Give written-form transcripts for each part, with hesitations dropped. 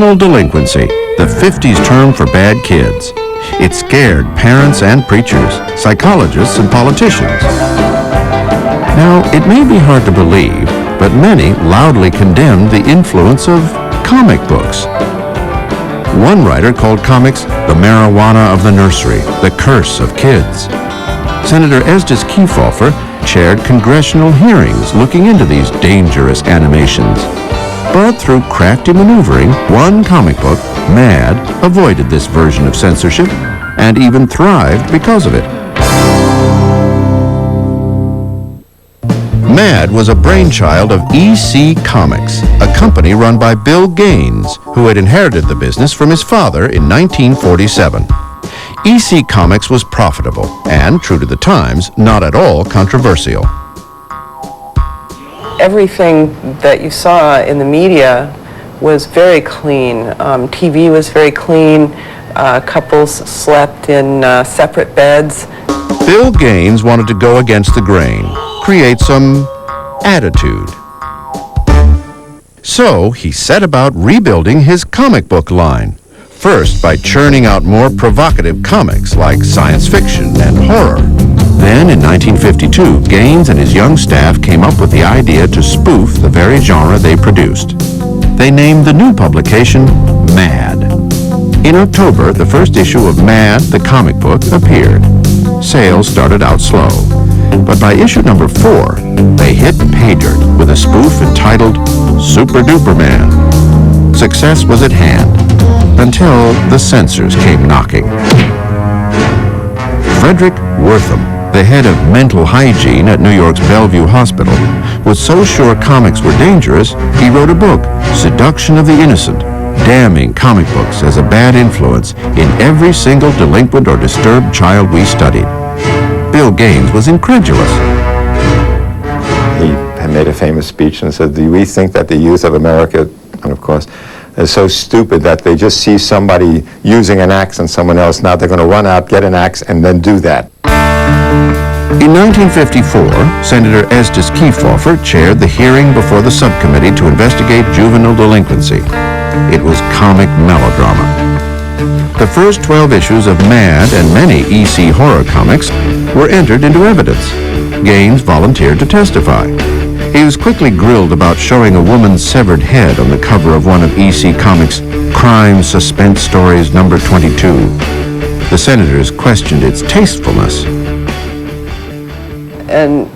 Juvenile delinquency, the 50s term for bad kids. It scared parents and preachers, psychologists and politicians. Now, it may be hard to believe, but many loudly condemned the influence of comic books. One writer called comics the marijuana of the nursery, the curse of kids. Senator Estes Kefauver chaired congressional hearings looking into these dangerous animations. But through crafty maneuvering, one comic book, Mad, avoided this version of censorship and even thrived because of it. Mad was a brainchild of EC Comics, a company run by Bill Gaines, who had inherited the business from his father in 1947. EC Comics was profitable and, true to the times, not at all controversial. Everything that you saw in the media was very clean. TV was very clean. Couples slept in separate beds. Bill Gaines wanted to go against the grain, create some attitude. So he set about rebuilding his comic book line. First, by churning out more provocative comics like science fiction and horror. Then, in 1952, Gaines and his young staff came up with the idea to spoof the very genre they produced. They named the new publication Mad. In October, the first issue of Mad, the comic book, appeared. Sales started out slow, but by issue number 4, they hit pay dirt with a spoof entitled Super Duper Man. Success was at hand, until the censors came knocking. Frederick Wortham, the head of mental hygiene at New York's Bellevue Hospital, was so sure comics were dangerous, he wrote a book, Seduction of the Innocent, damning comic books as a bad influence in every single delinquent or disturbed child we studied. Bill Gaines was incredulous. He had made a famous speech and said, "Do we think that the youth of America," and of course, is so stupid that they just see somebody using an axe on someone else. Now they're going to run out, get an axe, and then do that. In 1954, Senator Estes Kefauver chaired the hearing before the subcommittee to investigate juvenile delinquency. It was comic melodrama. The first 12 issues of Mad and many EC horror comics were entered into evidence. Gaines volunteered to testify. He was quickly grilled about showing a woman's severed head on the cover of one of EC Comics' crime suspense stories number 22. The senators questioned its tastefulness. And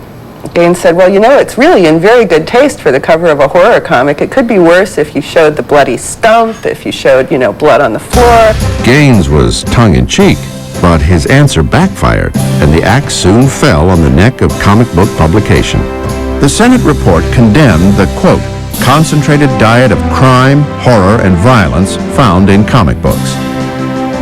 Gaines said, well, you know, it's really in very good taste for the cover of a horror comic. It could be worse if you showed the bloody stump, if you showed, you know, blood on the floor. Gaines was tongue-in-cheek, but his answer backfired, and the axe soon fell on the neck of comic book publication. The Senate report condemned the, quote, concentrated diet of crime, horror, and violence found in comic books.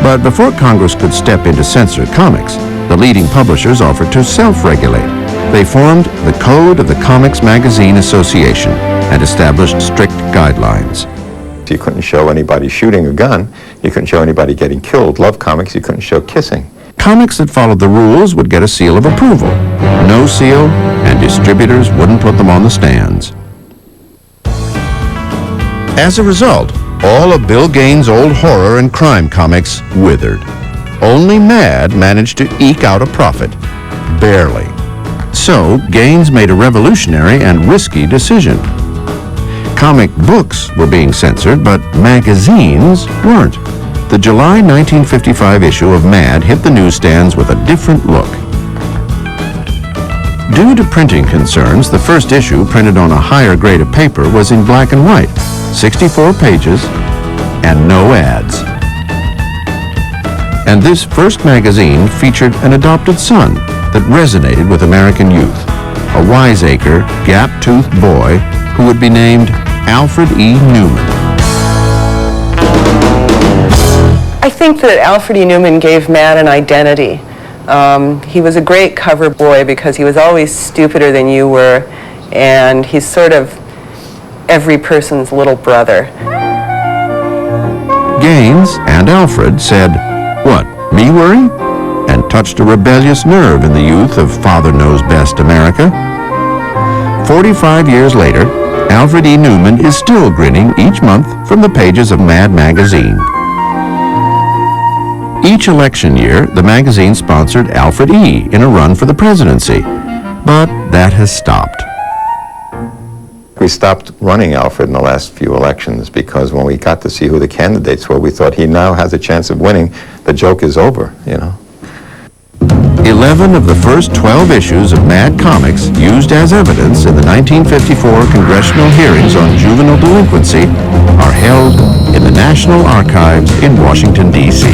But before Congress could step in to censor comics, the leading publishers offered to self-regulate. They formed the Code of the Comics Magazine Association and established strict guidelines. You couldn't show anybody shooting a gun. You couldn't show anybody getting killed. Love comics, you couldn't show kissing. Comics that followed the rules would get a seal of approval. No seal, and distributors wouldn't put them on the stands. As a result, all of Bill Gaines' old horror and crime comics withered. Only Mad managed to eke out a profit. Barely. So, Gaines made a revolutionary and risky decision. Comic books were being censored, but magazines weren't. The July 1955 issue of Mad hit the newsstands with a different look. Due to printing concerns, the first issue, printed on a higher grade of paper, was in black and white, 64 pages, and no ads. And this first magazine featured an adopted son that resonated with American youth, a wiseacre, gap-toothed boy who would be named Alfred E. Neuman. I think that Alfred E. Neuman gave Mad an identity. He was a great cover boy because he was always stupider than you were, and he's sort of every person's little brother. Gaines and Alfred said, "What, me worry?" and touched a rebellious nerve in the youth of Father Knows Best America. 45 years later, Alfred E. Newman is still grinning each month from the pages of Mad magazine. Each election year, the magazine sponsored Alfred E. in a run for the presidency, but that has stopped. We stopped running Alfred in the last few elections because when we got to see who the candidates were, we thought he now has a chance of winning. The joke is over, you know. 11 of the first 12 issues of Mad Comics used as evidence in the 1954 congressional hearings on juvenile delinquency are held in the National Archives in Washington, D.C.